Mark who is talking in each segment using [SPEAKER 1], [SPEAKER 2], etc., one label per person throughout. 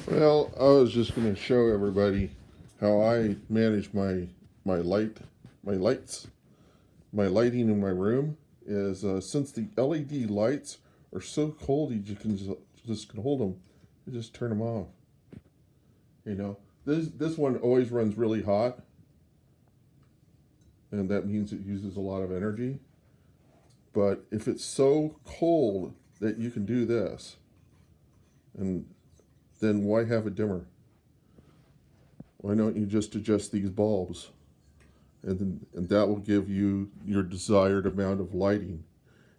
[SPEAKER 1] Well, I was just going to show everybody how I manage my light, my lights, my lighting in my room. Is since the LED lights are so cold, you can just can hold them, you just turn them off. You know, this one always runs really hot, and that means it uses a lot of energy. But if it's so cold that you can do this, and then why have a dimmer? Why don't you just adjust these bulbs? And that will give you your desired amount of lighting.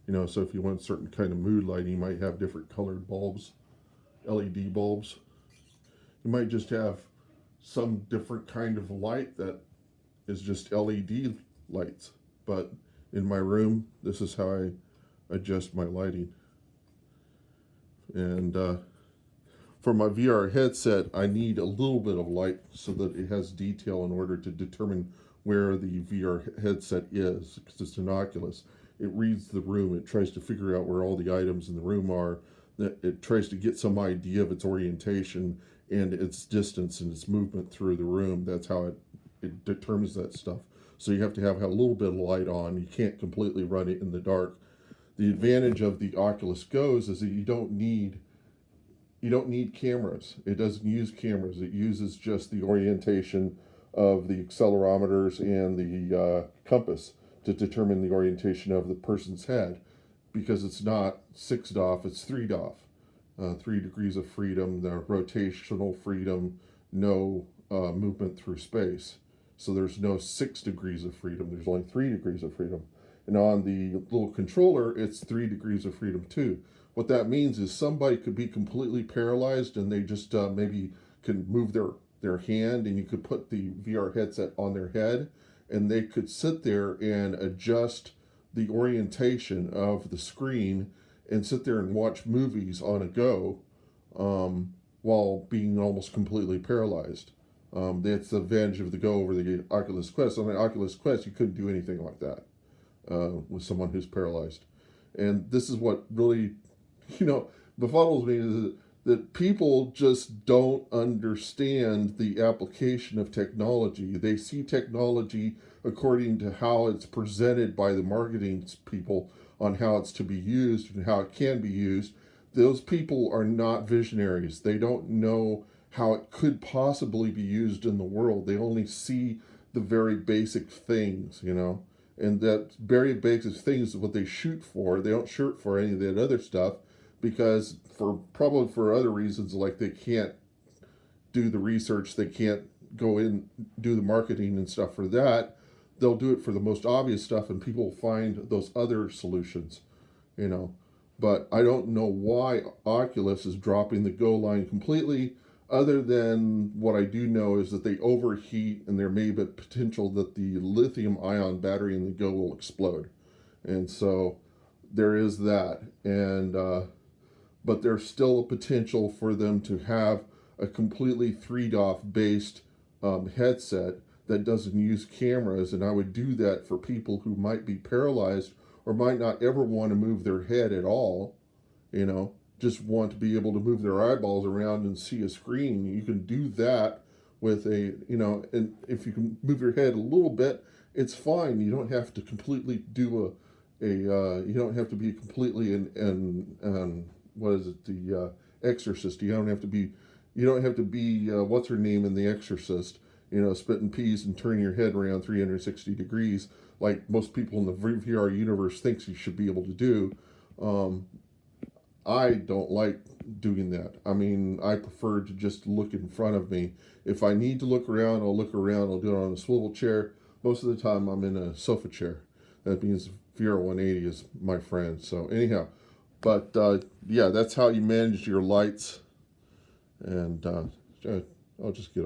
[SPEAKER 1] So if you want a certain kind of mood lighting, you might have different colored bulbs, LED bulbs. You might just have some different kind of light that is just LED lights. But in my room, this is how I adjust my lighting. And for my VR headset, I need a little bit of light so that it has detail in order to determine where the VR headset is, because it's an Oculus. It reads the room. It tries to figure out where all the items in the room are. It tries to get some idea of its orientation and its distance and its movement through the room. That's how it determines that stuff. So you have to have a little bit of light on. You can't completely run it in the dark. The advantage of the Oculus Go is that you don't need cameras. It doesn't use cameras. It uses just the orientation of the accelerometers and the compass to determine the orientation of the person's head, because it's not 6 DoF, it's 3 DoF. 3 degrees of freedom, the rotational freedom, no movement through space. So there's no 6 degrees of freedom, there's only 3 degrees of freedom. And on the little controller, it's 3 degrees of freedom too. What that means is somebody could be completely paralyzed and they just maybe can move their hand, and you could put the VR headset on their head and they could sit there and adjust the orientation of the screen and sit there and watch movies on a go while being almost completely paralyzed. That's the advantage of the Go over the Oculus Quest. On the Oculus Quest, you couldn't do anything like that with someone who's paralyzed. And this is what really, befuddles me, is that people just don't understand the application of technology. They see technology according to how it's presented by the marketing people on how it's to be used and how it can be used. Those people are not visionaries. They don't know how it could possibly be used in the world. They only see the very basic things, and that very basic things is what they shoot for. They don't shoot for any of that other stuff, because probably for other reasons, like they can't do the research, they can't go in, do the marketing and stuff for that. They'll do it for the most obvious stuff, and people find those other solutions, But I don't know why Oculus is dropping the Go line completely, other than what I do know is that they overheat and there may be potential that the lithium ion battery in the Go will explode. And so there is that. But there's still a potential for them to have a completely 3 DoF based headset that doesn't use cameras. And I would do that for people who might be paralyzed or might not ever want to move their head at all, just want to be able to move their eyeballs around and see a screen. You can do that with and if you can move your head a little bit, it's fine. You don't have to completely do you don't have to be completely what is it, the Exorcist. You don't have to be what's her name in The Exorcist, spitting peas and turning your head around 360 degrees like most people in the VR universe thinks you should be able to do. I don't like doing that. I mean, I prefer to just look in front of me. If I need to look around, I'll look around. I'll do it on a swivel chair. Most of the time, I'm in a sofa chair. That means VR 180 is my friend. So anyhow, but yeah, that's how you manage your lights. And I'll just get off.